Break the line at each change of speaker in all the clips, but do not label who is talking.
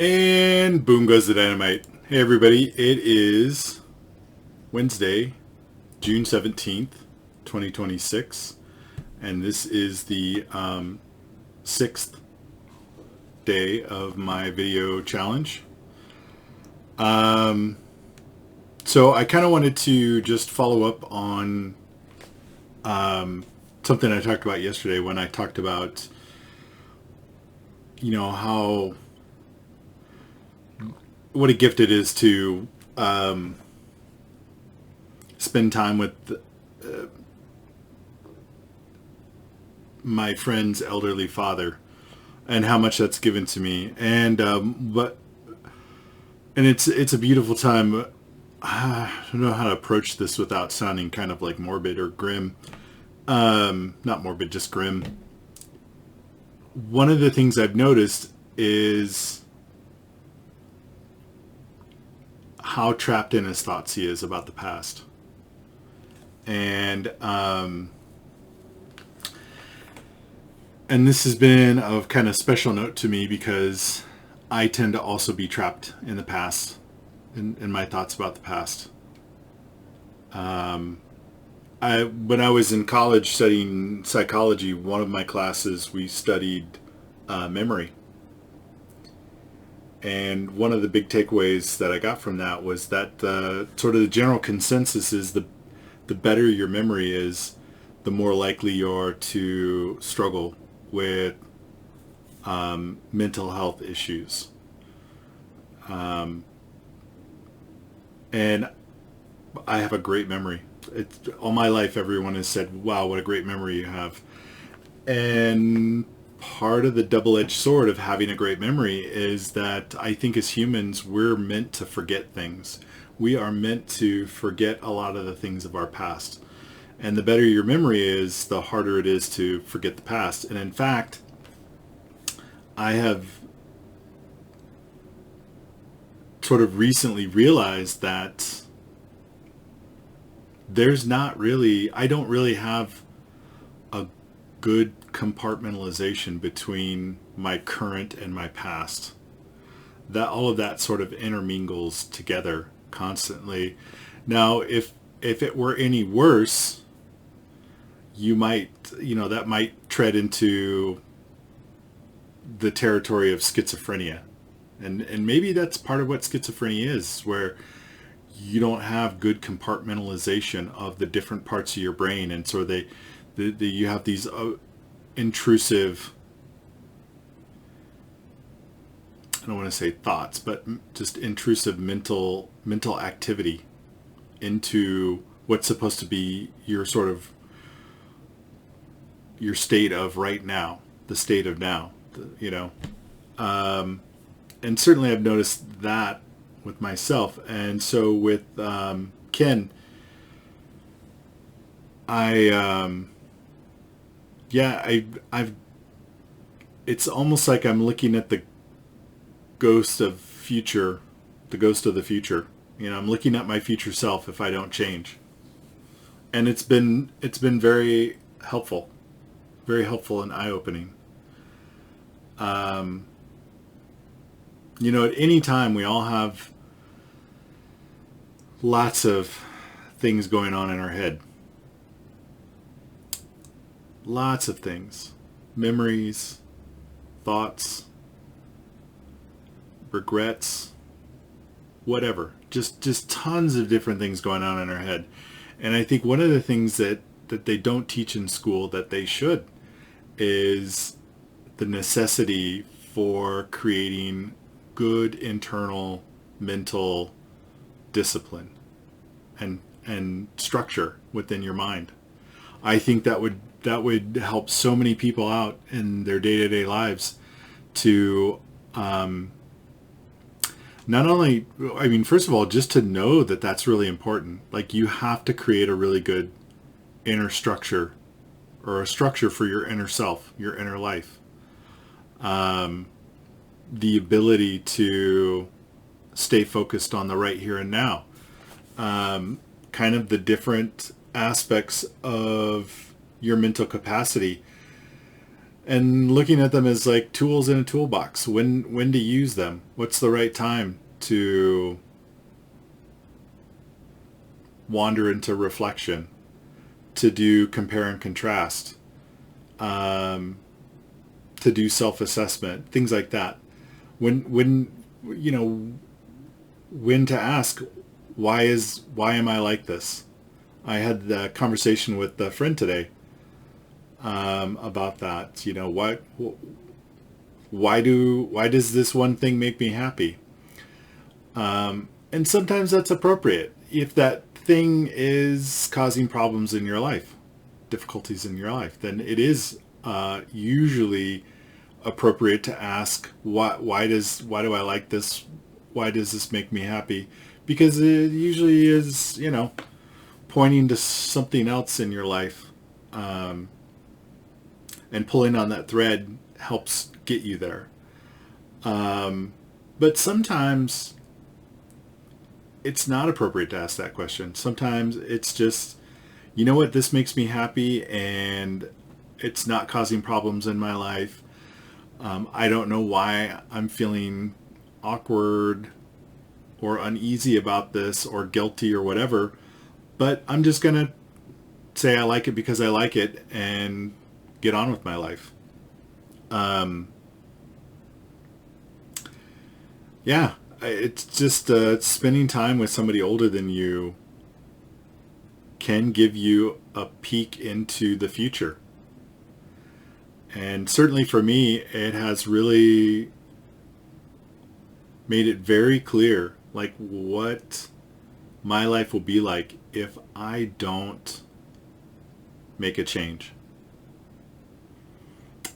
And boom goes the dynamite. Hey everybody, it is Wednesday, June 17th, 2026, and this is the sixth day of my video challenge. So I kind of wanted to just follow up on something I talked about yesterday when I talked about, how what a gift it is to spend time with my friend's elderly father, and how much that's given to me. And it's a beautiful time. I don't know how to approach this without sounding kind of like morbid or grim. Not morbid, just grim. One of the things I've noticed is how trapped in his thoughts he is about the past. And this has been of kind of special note to me because I tend to also be trapped in the past, in my thoughts about the past. When I was in college studying psychology, one of my classes we studied memory. And one of the big takeaways that I got from that was that sort of the general consensus is the better your memory is, the more likely you are to struggle with mental health issues. And I have a great memory. All my life, everyone has said, wow, what a great memory you have. And part of the double-edged sword of having a great memory is that I think as humans, we're meant to forget things. We are meant to forget a lot of the things of our past. And the better your memory is, the harder it is to forget the past. And in fact, I have sort of recently realized that I don't really have a good compartmentalization between my current and my past. That all of that sort of intermingles together constantly. Now, if it were any worse, that might tread into the territory of schizophrenia. And maybe that's part of what schizophrenia is, where you don't have good compartmentalization of the different parts of your brain. And so you have these intrusive, I don't want to say thoughts, but just intrusive mental activity into what's supposed to be your state of right now, the state of now, and certainly I've noticed that with myself. And so with Ken, I've it's almost like I'm looking at the ghost of the future. I'm looking at my future self if I don't change. And it's been very helpful and eye-opening. At any time we all have lots of things going on in our head. Lots of things. Memories, thoughts, regrets, whatever. Just tons of different things going on in our head. And I think one of the things that they don't teach in school that they should is the necessity for creating good internal mental discipline and structure within your mind. I think that would help so many people out in their day-to-day lives to not only, first of all, just to know that that's really important. Like, you have to create a really good inner structure, or a structure for your inner self, your inner life. The ability to stay focused on the right here and now. Kind of the different aspects of your mental capacity. and looking at them as like tools in a toolbox. When to use them? What's the right time to wander into reflection, to do compare and contrast, to do self-assessment, things like that. When you know, when to ask, why am I like this? I had the conversation with a friend today about that. You know, why does this one thing make me happy? And sometimes that's appropriate if that thing is causing problems in your life, difficulties in your life. Then it is usually appropriate to ask, why do I like this? Why does this make me happy? Because it usually is, you know, pointing to something else in your life, and pulling on that thread helps get you there. But sometimes it's not appropriate to ask that question. Sometimes it's just, you know what, this makes me happy and it's not causing problems in my life. I don't know why I'm feeling awkward or uneasy about this or guilty or whatever, but I'm just going to say I like it because I like it and get on with my life. Yeah, it's just spending time with somebody older than you can give you a peek into the future. And certainly for me, it has really made it very clear, like, what my life will be like if I don't make a change.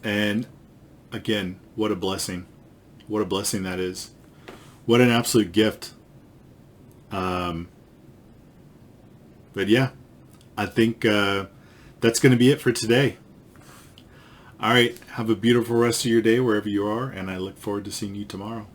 And again, what a blessing. What a blessing that is. What an absolute gift. But yeah, I think that's going to be it for today. All right, have a beautiful rest of your day wherever you are, and I look forward to seeing you tomorrow.